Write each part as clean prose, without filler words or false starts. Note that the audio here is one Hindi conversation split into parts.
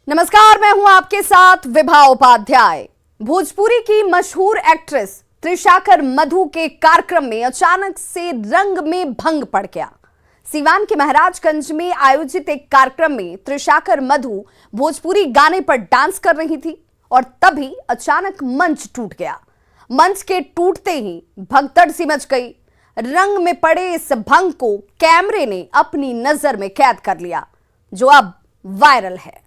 नमस्कार, मैं हूं आपके साथ विभा उपाध्याय। भोजपुरी की मशहूर एक्ट्रेस त्रिशाकर मधु के कार्यक्रम में अचानक से रंग में भंग पड़ गया। सीवान के महाराजगंज में आयोजित एक कार्यक्रम में त्रिशाकर मधु भोजपुरी गाने पर डांस कर रही थी और तभी अचानक मंच टूट गया। मंच के टूटते ही भगदड़ सी मच गई। रंग में पड़े इस भंग को कैमरे ने अपनी नजर में कैद कर लिया, जो अब वायरल है।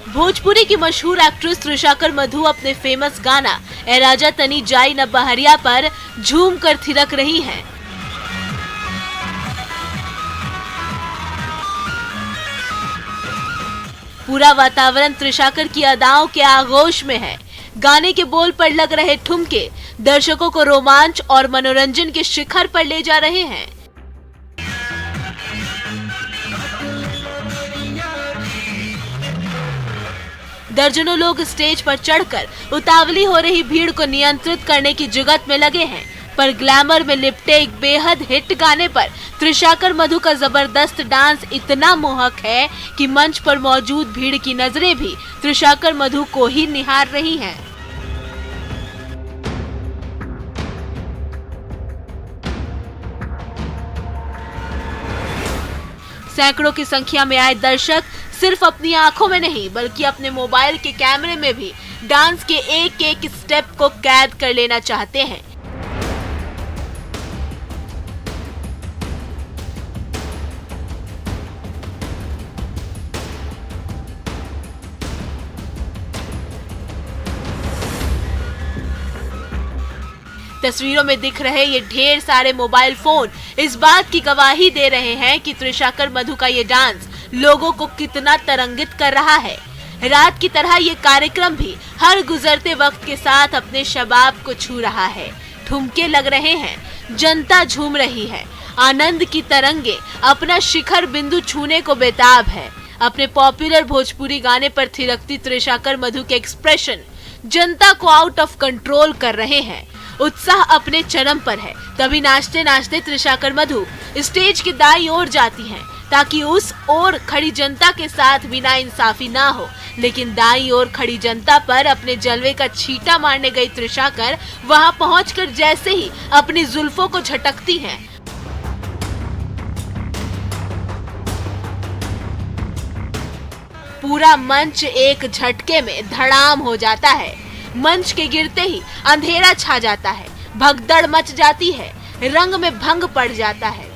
भोजपुरी की मशहूर एक्ट्रेस त्रिशाकर मधु अपने फेमस गाना ए राजा तनी जाई न बहरिया पर झूम कर थिरक रही हैं। पूरा वातावरण त्रिशाकर की अदाओं के आगोश में है। गाने के बोल पर लग रहे ठुमके दर्शकों को रोमांच और मनोरंजन के शिखर पर ले जा रहे हैं। दर्जनों लोग स्टेज पर चढ़कर उतावली हो रही भीड़ को नियंत्रित करने की जुगत में लगे हैं, पर ग्लैमर में लिपटे एक बेहद हिट गाने पर त्रिशाकर मधु का जबरदस्त डांस इतना मोहक है कि मंच पर मौजूद भीड़ की नजरें भी त्रिशाकर मधु को ही निहार रही हैं। सैकड़ों की संख्या में आए दर्शक सिर्फ अपनी आंखों में नहीं बल्कि अपने मोबाइल के कैमरे में भी डांस के एक एक स्टेप को कैद कर लेना चाहते हैं। तस्वीरों में दिख रहे ये ढेर सारे मोबाइल फोन इस बात की गवाही दे रहे हैं कि त्रिशाकर मधु का ये डांस लोगों को कितना तरंगित कर रहा है। रात की तरह ये कार्यक्रम भी हर गुजरते वक्त के साथ अपने शबाब को छू रहा है। ठुमके लग रहे हैं, जनता झूम रही है, आनंद की तरंगे अपना शिखर बिंदु छूने को बेताब है। अपने पॉपुलर भोजपुरी गाने पर थिरकती त्रिशाकर मधु के एक्सप्रेशन जनता को आउट ऑफ कंट्रोल कर रहे हैं। उत्साह अपने चरम पर है। तभी नाचते नाचते त्रिशाकर मधु स्टेज के दाईं ओर जाती हैं ताकि उस ओर खड़ी जनता के साथ बिना इंसाफी ना हो, लेकिन दाईं ओर खड़ी जनता पर अपने जलवे का छींटा मारने गई त्रिशाकर वहां पहुंचकर जैसे ही अपनी जुल्फों को झटकती हैं, पूरा मंच एक झटके में धड़ाम हो जाता है। मंच के गिरते ही अंधेरा छा जाता है, भगदड़ मच जाती है, रंग में भंग पड़ जाता है।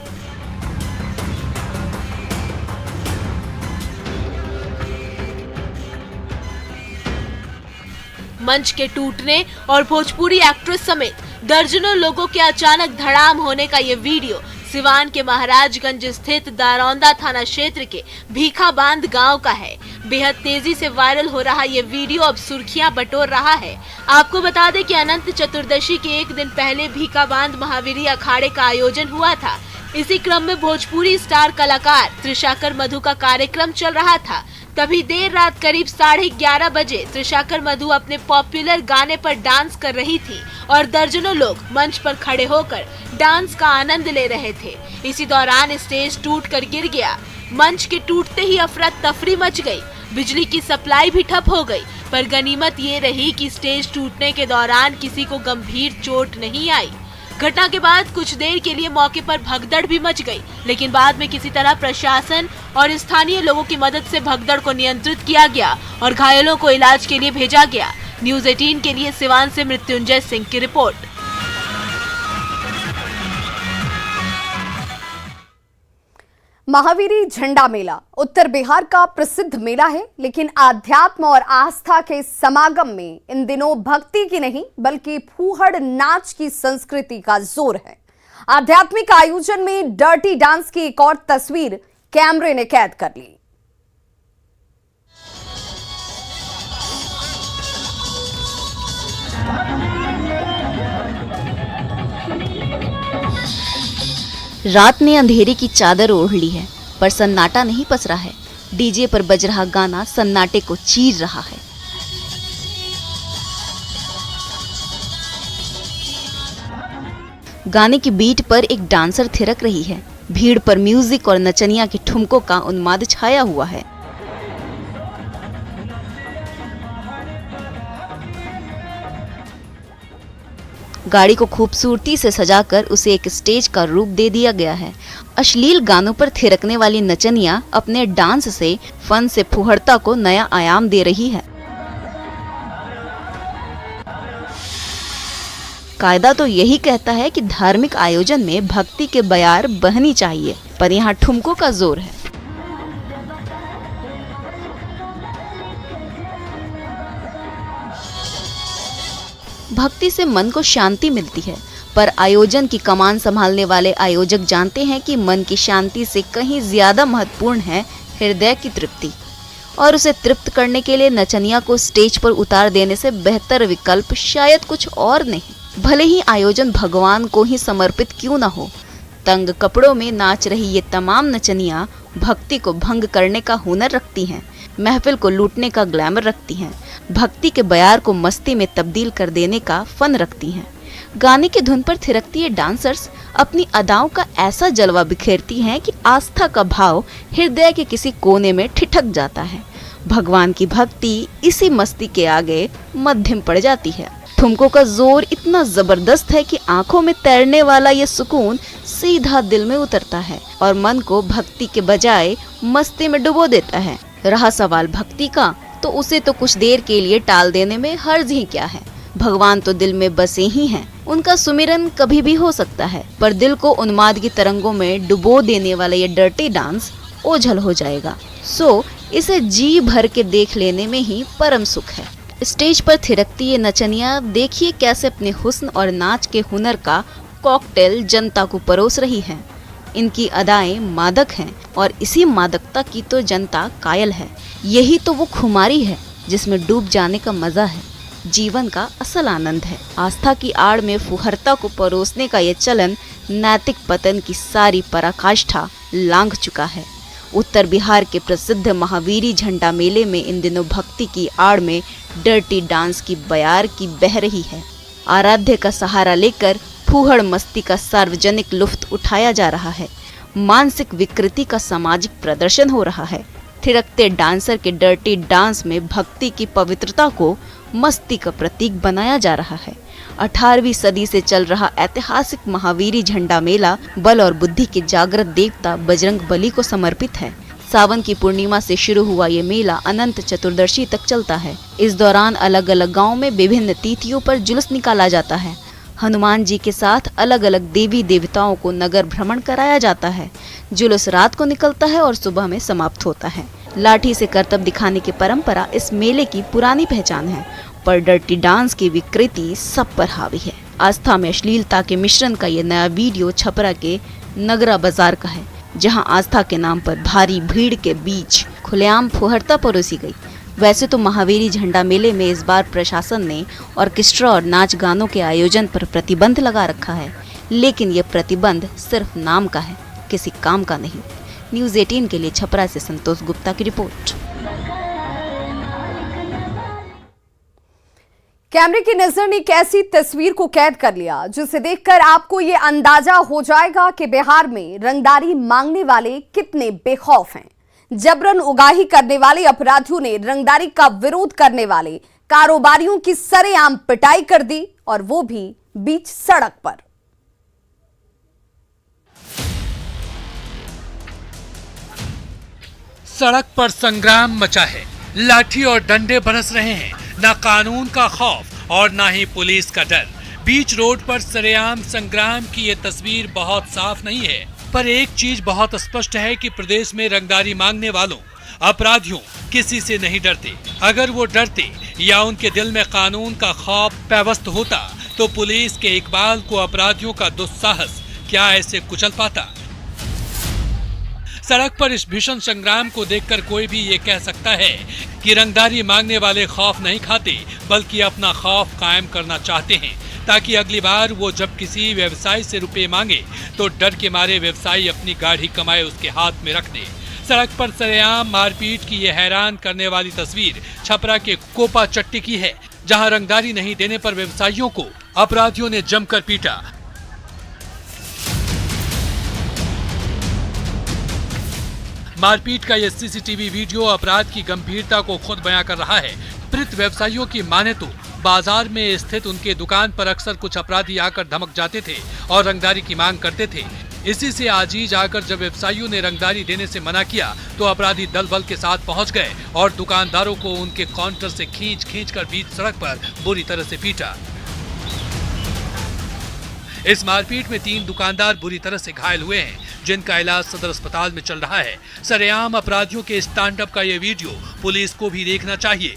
मंच के टूटने और भोजपुरी एक्ट्रेस समेत दर्जनों लोगों के अचानक धड़ाम होने का ये वीडियो सिवान के महाराजगंज स्थित दारौंदा थाना क्षेत्र के भीखा बांध गांव का है। बेहद तेजी से वायरल हो रहा ये वीडियो अब सुर्खियां बटोर रहा है। आपको बता दें कि अनंत चतुर्दशी के एक दिन पहले भीखा बांध महावीरी अखाड़े का आयोजन हुआ था। इसी क्रम में भोजपुरी स्टार कलाकार त्रिशाकर मधु का कार्यक्रम चल रहा था। तभी देर रात करीब 11:30 बजे त्रिशाकर मधु अपने पॉपुलर गाने पर डांस कर रही थी और दर्जनों लोग मंच पर खड़े होकर डांस का आनंद ले रहे थे। इसी दौरान स्टेज टूटकर गिर गया। मंच के टूटते ही अफरा तफरी मच गई, बिजली की सप्लाई भी ठप हो गई, पर गनीमत ये रही कि स्टेज टूटने के दौरान किसी को गंभीर चोट नहीं आई। घटना के बाद कुछ देर के लिए मौके पर भगदड़ भी मच गई, लेकिन बाद में किसी तरह प्रशासन और स्थानीय लोगों की मदद से भगदड़ को नियंत्रित किया गया और घायलों को इलाज के लिए भेजा गया। न्यूज़ 18 के लिए सिवान से मृत्युंजय सिंह की रिपोर्ट। महावीरी झंडा मेला उत्तर बिहार का प्रसिद्ध मेला है, लेकिन आध्यात्म और आस्था के समागम में इन दिनों भक्ति की नहीं बल्कि फूहड़ नाच की संस्कृति का जोर है। आध्यात्मिक आयोजन में डर्टी डांस की एक और तस्वीर कैमरे ने कैद कर ली। रात ने अंधेरे की चादर ओढ़ ली है, पर सन्नाटा नहीं पसरा है। डीजे पर बज रहा गाना सन्नाटे को चीर रहा है। गाने की बीट पर एक डांसर थिरक रही है। भीड़ पर म्यूजिक और नचनिया के ठुमकों का उन्माद छाया हुआ है। गाड़ी को खूबसूरती से सजाकर उसे एक स्टेज का रूप दे दिया गया है। अश्लील गानों पर थिरकने वाली नचनिया अपने डांस से फन से फुहड़ता को नया आयाम दे रही है। कायदा तो यही कहता है कि धार्मिक आयोजन में भक्ति के बयार बहनी चाहिए, पर यहाँ ठुमकों का जोर है। भक्ति से मन को शांति मिलती है, पर आयोजन की कमान संभालने वाले आयोजक जानते हैं कि मन की शांति से कहीं ज्यादा महत्वपूर्ण है हृदय की तृप्ति, और उसे तृप्त करने के लिए नचनिया को स्टेज पर उतार देने से बेहतर विकल्प शायद कुछ और नहीं। भले ही आयोजन भगवान को ही समर्पित क्यों न हो, तंग कपड़ों में नाच रही ये तमाम नचनियां भक्ति को भंग करने का हुनर रखती हैं, महफिल को लूटने का ग्लैमर रखती हैं, भक्ति के बयार को मस्ती में तब्दील कर देने का फन रखती हैं। गाने की धुन पर थिरकती ये डांसर्स अपनी अदाओं का ऐसा जलवा बिखेरती हैं कि आस्था का भाव हृदय के किसी कोने में ठिठक जाता है। भगवान की भक्ति इसी मस्ती के आगे मध्यम पड़ जाती है। ठुमकों का जोर इतना जबरदस्त है कि आंखों में तैरने वाला ये सुकून सीधा दिल में उतरता है और मन को भक्ति के बजाय मस्ती में डुबो देता है। रहा सवाल भक्ति का, तो उसे तो कुछ देर के लिए टाल देने में हर्ज ही क्या है। भगवान तो दिल में बसे ही हैं, उनका सुमिरन कभी भी हो सकता है, पर दिल को उन्माद की तरंगों में डुबो देने वाला ये डर्टी डांस ओझल हो जाएगा। सो इसे जी भर के देख लेने में ही परम सुख है। स्टेज पर थिरकती ये नचनिया देखिए कैसे अपने हुस्न और नाच के हुनर का कॉकटेल जनता को परोस रही है। इनकी अदाएं मादक हैं और इसी मादकता की तो जनता कायल है। यही तो वो खुमारी है जिसमें डूब जाने का मजा है, जीवन का असल आनंद है। आस्था की आड़ में फुहरता को परोसने का ये चलन नैतिक पतन की सारी पराकाष्ठा लांघ चुका है। उत्तर बिहार के प्रसिद्ध महावीरी झंडा मेले में इन दिनों भक्ति की आड़ में डर्टी डांस की बयार की बह रही है। आराध्य का सहारा लेकर फूहड़ मस्ती का सार्वजनिक लुफ्त उठाया जा रहा है। मानसिक विकृति का सामाजिक प्रदर्शन हो रहा है। थिरकते डांसर के डर्टी डांस में भक्ति की पवित्रता को मस्ती का प्रतीक बनाया जा रहा है। 18वीं सदी से चल रहा ऐतिहासिक महावीरी झंडा मेला बल और बुद्धि के जागृत देवता बजरंग बली को समर्पित है। सावन की पूर्णिमा से शुरू हुआ ये मेला अनंत चतुर्दशी तक चलता है। इस दौरान अलग अलग गांव में विभिन्न तिथियों पर जुलूस निकाला जाता है। हनुमान जी के साथ अलग अलग देवी देवताओं को नगर भ्रमण कराया जाता है। जुलूस रात को निकलता है और सुबह में समाप्त होता है। लाठी से करतब दिखाने की परंपरा इस मेले की पुरानी पहचान है, पर डर्टी डांस की विकृति सब पर हावी है। आस्था में अश्लीलता के मिश्रण का ये नया वीडियो छपरा के नगरा बाजार का है, जहां आस्था के नाम पर भारी भीड़ के बीच खुलेआम फुहरता परोसी गई। वैसे तो महावीरी झंडा मेले में इस बार प्रशासन ने ऑर्केस्ट्रा और नाच गानों के आयोजन पर प्रतिबंध लगा रखा है, लेकिन ये प्रतिबंध सिर्फ नाम का है, किसी काम का नहीं। न्यूज़ 18 के लिए छपरा से संतोष गुप्ता की रिपोर्ट। कैमरे की नजर ने एक ऐसी तस्वीर को कैद कर लिया जिसे देखकर आपको ये अंदाजा हो जाएगा कि बिहार में रंगदारी मांगने वाले कितने बेखौफ हैं। जबरन उगाही करने वाले अपराधियों ने रंगदारी का विरोध करने वाले कारोबारियों की सरेआम पिटाई कर दी, और वो भी बीच सड़क पर। सड़क पर संग्राम मचा है। लाठी और डंडे बरस रहे हैं। ना कानून का खौफ और ना ही पुलिस का डर। बीच रोड पर सरेआम संग्राम की ये तस्वीर बहुत साफ नहीं है, पर एक चीज बहुत स्पष्ट है कि प्रदेश में रंगदारी मांगने वालों अपराधियों किसी से नहीं डरते। अगर वो डरते या उनके दिल में कानून का खौफ पैवस्त होता तो पुलिस के इकबाल को अपराधियों का दुस्साहस क्या ऐसे कुचल पाता। सड़क पर इस भीषण संग्राम को देखकर कोई भी ये कह सकता है कि रंगदारी मांगने वाले खौफ नहीं खाते, बल्कि अपना खौफ कायम करना चाहते हैं। ताकि अगली बार वो जब किसी व्यवसायी से रुपए मांगे तो डर के मारे व्यवसायी अपनी गाढ़ी कमाए उसके हाथ में रख दे। सड़क पर सरेआम मारपीट की ये हैरान करने वाली तस्वीर छपरा के कोपा चट्टी की है, जहां रंगदारी नहीं देने पर व्यवसायियों को अपराधियों ने जमकर पीटा। मारपीट का यह सीसीटीवी वीडियो अपराध की गंभीरता को खुद बयां कर रहा है। पीड़ित व्यवसायियों की माने तो बाजार में स्थित उनके दुकान पर अक्सर कुछ अपराधी आकर धमक जाते थे और रंगदारी की मांग करते थे। इसी से आजीज आकर जब व्यवसायियों ने रंगदारी देने से मना किया तो अपराधी दल बल के साथ पहुंच गए और दुकानदारों को उनके काउंटर से खींच कर बीच सड़क पर बुरी तरह से पीटा। इस मारपीट में 3 दुकानदार बुरी तरह से घायल हुए हैं, जिनका इलाज सदर अस्पताल में चल रहा है। सरेआम अपराधियों के स्टैंड अप का यह वीडियो पुलिस को भी देखना चाहिए।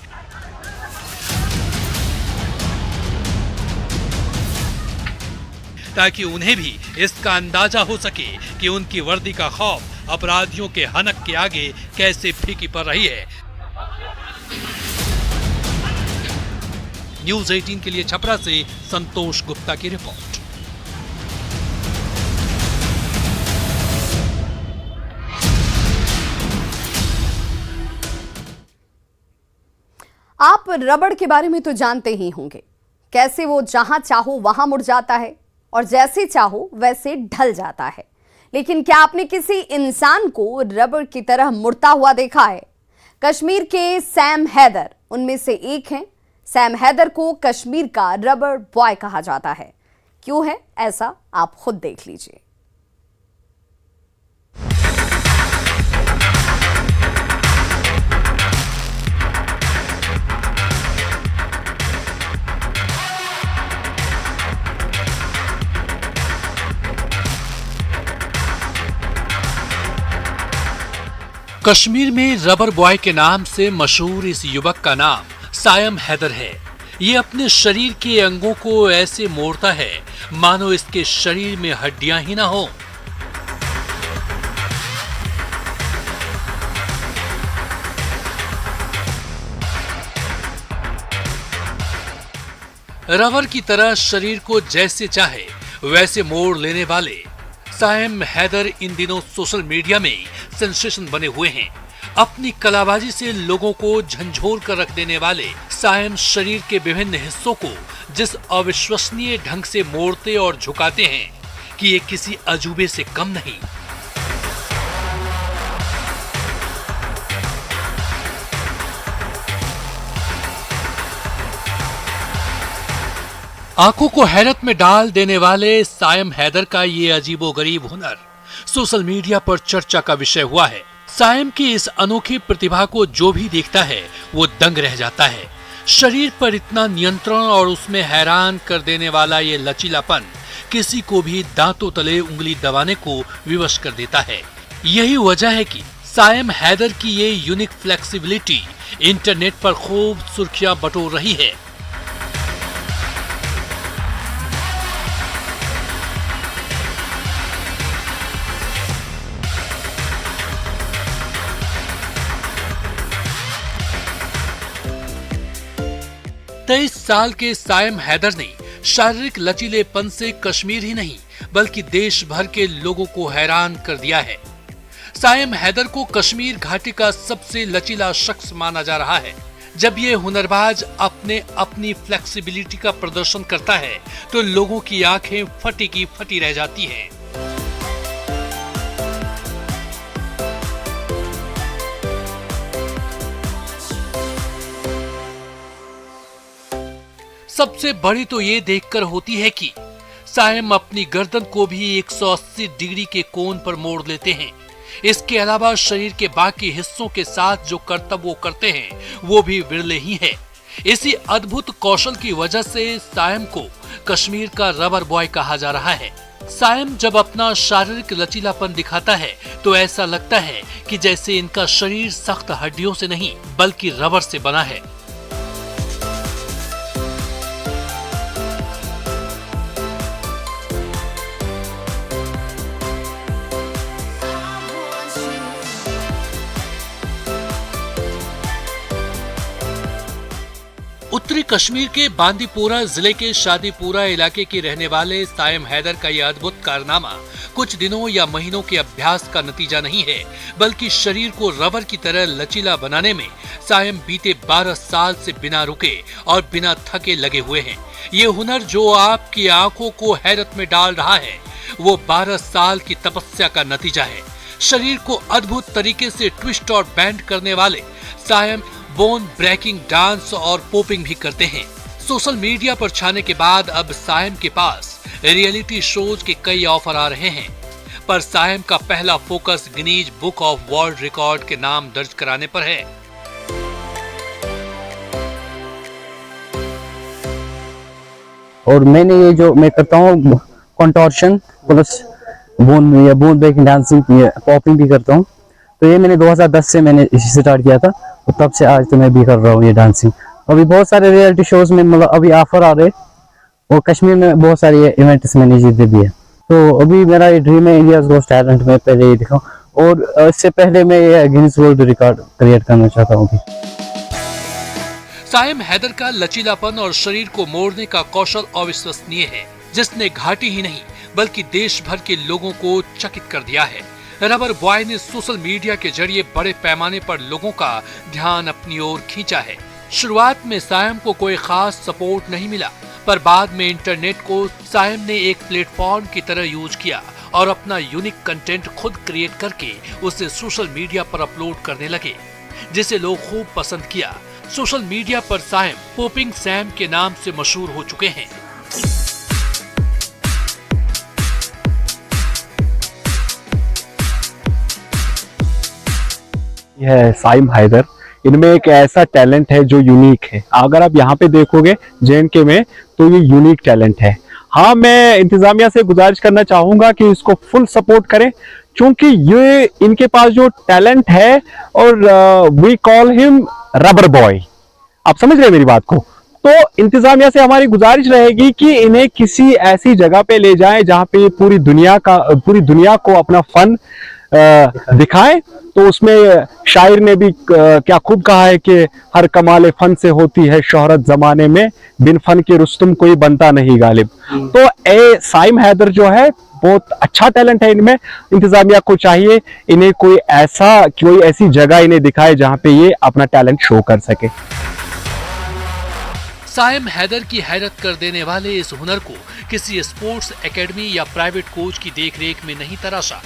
ताकि उन्हें भी इसका अंदाजा हो सके कि उनकी वर्दी का खौफ अपराधियों के हनक के आगे कैसे फीकी पड़ रही है। न्यूज़ 18 के लिए छपरा से संतोष गुप्ता की रिपोर्ट। आप रबड़ के बारे में तो जानते ही होंगे, कैसे वो जहां चाहो वहां मुड़ जाता है और जैसे चाहो वैसे ढल जाता है। लेकिन क्या आपने किसी इंसान को रबड़ की तरह मुड़ता हुआ देखा है? कश्मीर के सैम हैदर उनमें से एक हैं। सैम हैदर को कश्मीर का रबड़ बॉय कहा जाता है। क्यों है ऐसा, आप खुद देख लीजिए। कश्मीर में रबर बॉय के नाम से मशहूर इस युवक का नाम सायम हैदर है। ये अपने शरीर के अंगों को ऐसे मोड़ता है मानो इसके शरीर में हड्डियां ही ना हो। रबर की तरह शरीर को जैसे चाहे वैसे मोड़ लेने वाले सायम हैदर इन दिनों सोशल मीडिया में सेंसेशन बने हुए हैं। अपनी कलाबाजी से लोगों को झंझोर कर रख देने वाले सायम शरीर के विभिन्न हिस्सों को जिस अविश्वसनीय ढंग से मोड़ते और झुकाते हैं कि ये किसी अजूबे से कम नहीं। आंखों को हैरत में डाल देने वाले सायम हैदर का ये अजीबोगरीब हुनर सोशल मीडिया पर चर्चा का विषय हुआ है। सायम की इस अनोखी प्रतिभा को जो भी देखता है वो दंग रह जाता है। शरीर पर इतना नियंत्रण और उसमें हैरान कर देने वाला ये लचीलापन किसी को भी दांतों तले उंगली दबाने को विवश कर देता है। यही वजह है कि सायम हैदर की ये यूनिक फ्लेक्सिबिलिटी इंटरनेट पर खूब सुर्खियां बटोर रही है। तेईस साल के सायम हैदर ने शारीरिक लचीलेपन से कश्मीर ही नहीं बल्कि देश भर के लोगों को हैरान कर दिया है। सायम हैदर को कश्मीर घाटी का सबसे लचीला शख्स माना जा रहा है। जब ये हुनरबाज अपनी फ्लेक्सिबिलिटी का प्रदर्शन करता है तो लोगों की आंखें फटी की फटी रह जाती हैं। सबसे बड़ी तो ये देखकर होती है कि सायम अपनी गर्दन को भी 180 डिग्री के कोण पर मोड़ लेते हैं। इसके अलावा शरीर के बाकी हिस्सों के साथ जो करतब वो करते हैं वो भी विरले ही है। इसी अद्भुत कौशल की वजह से सायम को कश्मीर का रबर बॉय कहा जा रहा है। सायम जब अपना शारीरिक लचीलापन दिखाता है तो ऐसा लगता है कि जैसे इनका शरीर सख्त हड्डियों से नहीं बल्कि रबर से बना है। उत्तरी कश्मीर के बांदीपोरा जिले के शादीपुरा इलाके के रहने वाले सायम हैदर का यह अद्भुत कारनामा कुछ दिनों या महीनों के अभ्यास का नतीजा नहीं है, बल्कि शरीर को रबर की तरह लचीला बनाने में सायम बीते 12 साल से बिना रुके और बिना थके लगे हुए हैं। ये हुनर जो आपकी आंखों को हैरत में डाल रहा है, वो 12 साल की तपस्या का नतीजा है। शरीर को अद्भुत तरीके से ट्विस्ट और बैंड करने वाले सायम बोन ब्रेकिंग डांस और पॉपिंग भी करते हैं। सोशल मीडिया पर छाने के बाद अब सायम के पास रियलिटी शोज के कई ऑफर आ रहे हैं, पर सायम का पहला focus Guinness book of world record के नाम दर्ज कराने पर है। और मैंने ये जो मैं करता हूँ contortion plus bone breaking dancing popping भी करता हूँ, तो ये मैंने 2010 से मैंने इसी स्टार्ट किया था और तब से आज तो मैं भी कर रहा हूँ ये डांसिंग। अभी बहुत सारे रियलिटी शोज में मतलब अभी ऑफर आ रहे और कश्मीर में बहुत सारे इवेंट्स मैंने जीते भी है, तो अभी मेरा ये ड्रीम है इंडियाज गोस्ट टैलेंट में पहले ये दिखाऊं और इससे पहले मैं ये गिनीज वर्ल्ड रिकॉर्ड क्रिएट करना चाहता हूँ। सायम हैदर का लचीलापन और शरीर को मोड़ने का कौशल अविश्वसनीय है, जिसने घाटी ही नहीं बल्कि देश भर के लोगों को चकित कर दिया है। रबर बॉय ने सोशल मीडिया के जरिए बड़े पैमाने पर लोगों का ध्यान अपनी ओर खींचा है। शुरुआत में सायम को कोई खास सपोर्ट नहीं मिला, पर बाद में इंटरनेट को सायम ने एक प्लेटफॉर्म की तरह यूज किया और अपना यूनिक कंटेंट खुद क्रिएट करके उसे सोशल मीडिया पर अपलोड करने लगे, जिसे लोग खूब पसंद किया। सोशल मीडिया पर सायम पॉपिंग सैम के नाम से मशहूर हो चुके हैं। यह सायम हैदर, इनमें एक ऐसा टैलेंट है जो यूनिक है। अगर आप यहाँ पे देखोगे JNK में तो ये यूनिक टैलेंट है। हाँ, मैं इंतजामिया से गुजारिश करना चाहूंगा कि इसको फुल सपोर्ट करें, क्योंकि ये इनके पास जो टैलेंट है और we call him rubber boy. आप समझ रहे हैं मेरी बात को? तो इंतजामिया से हमारी गुजारिश रहेगी कि इन्हें किसी ऐसी जगह पे ले जाएं जहाँ पे पूरी दुनिया को अपना फन दिखाएं। तो उसमें शायर ने भी क्या खूब कहा है कि हर कमाले फन से होती है शोहरत जमाने में, बिन फन के रुस्तम कोई बनता नहीं गालिब। तो सायम हैदर जो है बहुत अच्छा टैलेंट है इनमें। इंतजामिया को चाहिए इन्हें कोई ऐसी जगह इन्हें दिखाए जहां पे ये अपना टैलेंट शो कर सके। सायम हैदर की हैरत कर देने वाले इस हुनर को किसी स्पोर्ट्स एकेडमी या प्राइवेट कोच की देखरेख में नहीं तराशा,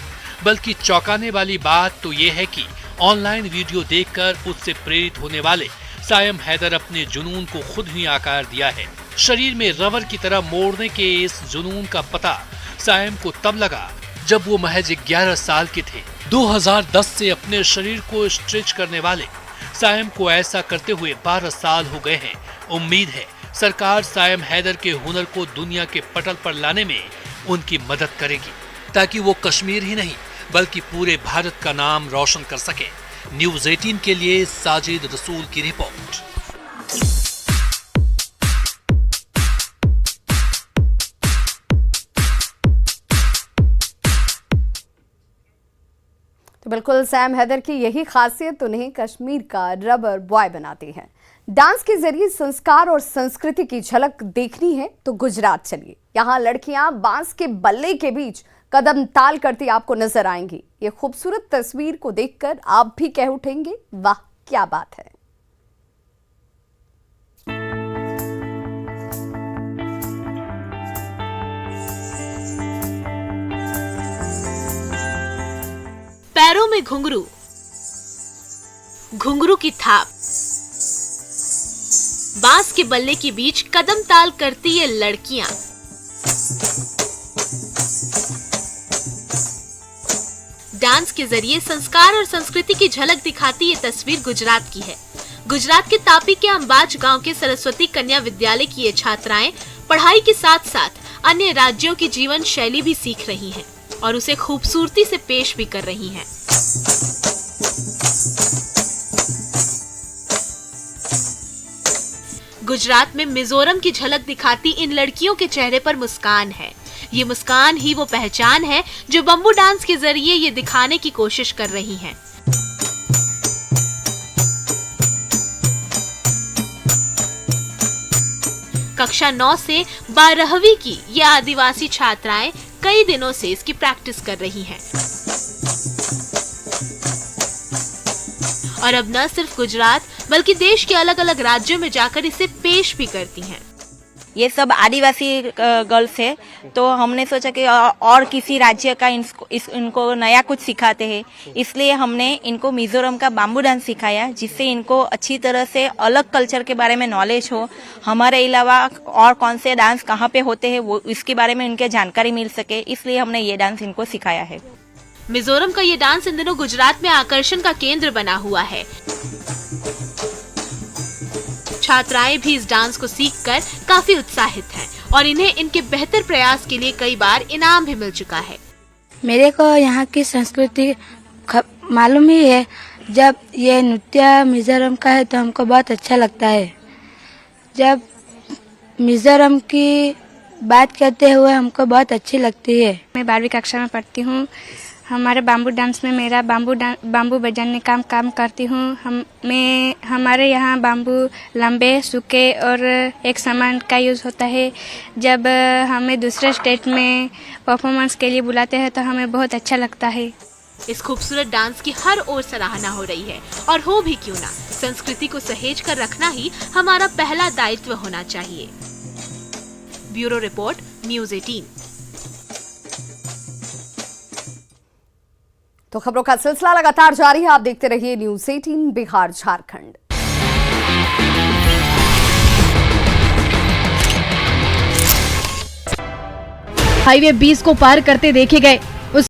बल्कि चौंकाने वाली बात तो ये है कि ऑनलाइन वीडियो देखकर उससे प्रेरित होने वाले सायम हैदर अपने जुनून को खुद ही आकार दिया है। शरीर में रबर की तरह मोड़ने के इस जुनून का पता सायम को तब लगा जब वो महज 11 साल के थे। 2010 से अपने शरीर को स्ट्रेच करने वाले सायम को ऐसा करते हुए 12 साल हो गए हैं। उम्मीद है सरकार सायम हैदर के हुनर को दुनिया के पटल पर लाने में उनकी मदद करेगी, ताकि वो कश्मीर ही नहीं बल्कि पूरे भारत का नाम रोशन कर सके। न्यूज़ 18 के लिए साजिद रसूल की रिपोर्ट। तो बिल्कुल सायम हैदर की यही खासियत उन्हें कश्मीर का रबर बॉय बनाती है। डांस के जरिए संस्कार और संस्कृति की झलक देखनी है तो गुजरात चलिए। यहाँ लड़कियां बांस के बल्ले के बीच कदम ताल करती आपको नजर आएंगी। ये खूबसूरत तस्वीर को देखकर आप भी कह उठेंगे, वाह क्या बात है। पैरों में घुंघरू, घुंघरू की थाप, बांस के बल्ले के बीच कदम ताल करती ये लड़कियां। डांस के जरिए संस्कार और संस्कृति की झलक दिखाती ये तस्वीर गुजरात की है। गुजरात के तापी के अंबाज गांव के सरस्वती कन्या विद्यालय की ये छात्राएं पढ़ाई के साथ साथ अन्य राज्यों की जीवन शैली भी सीख रही हैं और उसे खूबसूरती से पेश भी कर रही हैं। गुजरात में मिजोरम की झलक दिखाती इन लड़कियों के चेहरे पर मुस्कान है। ये मुस्कान ही वो पहचान है जो बम्बू डांस के जरिए ये दिखाने की कोशिश कर रही हैं। कक्षा 9 से 12वीं की ये आदिवासी छात्राएं कई दिनों से इसकी प्रैक्टिस कर रही हैं। और अब न सिर्फ गुजरात बल्कि देश के अलग अलग राज्यों में जाकर इसे पेश भी करती हैं। ये सब आदिवासी गर्ल्स है, तो हमने सोचा कि और किसी राज्य का इनको नया कुछ सिखाते हैं, इसलिए हमने इनको मिजोरम का बाम्बू डांस सिखाया, जिससे इनको अच्छी तरह से अलग कल्चर के बारे में नॉलेज हो, हमारे अलावा और कौन से डांस कहाँ पे होते हैं वो इसके बारे में उनके जानकारी मिल सके, इसलिए हमने ये डांस इनको सिखाया है। मिजोरम का ये डांस इन दिनों गुजरात में आकर्षण का केंद्र बना हुआ है। छात्राएं भी इस डांस को सीखकर काफी उत्साहित हैं और इन्हें इनके बेहतर प्रयास के लिए कई बार इनाम भी मिल चुका है। मेरे को यहाँ की संस्कृति मालूम ही है। जब ये नृत्य मिजोरम का है तो हमको बहुत अच्छा लगता है। जब मिजोरम की बात करते हुए हमको बहुत अच्छी लगती है। मैं 12वीं कक्षा में पढ़ती हूँ। हमारे बाम्बू डांस में मेरा बाम्बू बजाने का काम करती हूँ। हमारे यहाँ बाम्बू लंबे सूखे और एक समान का यूज़ होता है। जब हमें दूसरे स्टेट में परफॉर्मेंस के लिए बुलाते हैं तो हमें बहुत अच्छा लगता है। इस खूबसूरत डांस की हर ओर सराहना हो रही है और हो भी क्यों ना, संस्कृति को सहेज कर रखना ही हमारा पहला दायित्व होना चाहिए। Bureau report, news 18। तो खबरों का सिलसिला लगातार जारी है। आप देखते रहिए न्यूज़ 18 बिहार झारखंड। हाईवे 20 को पार करते देखे गए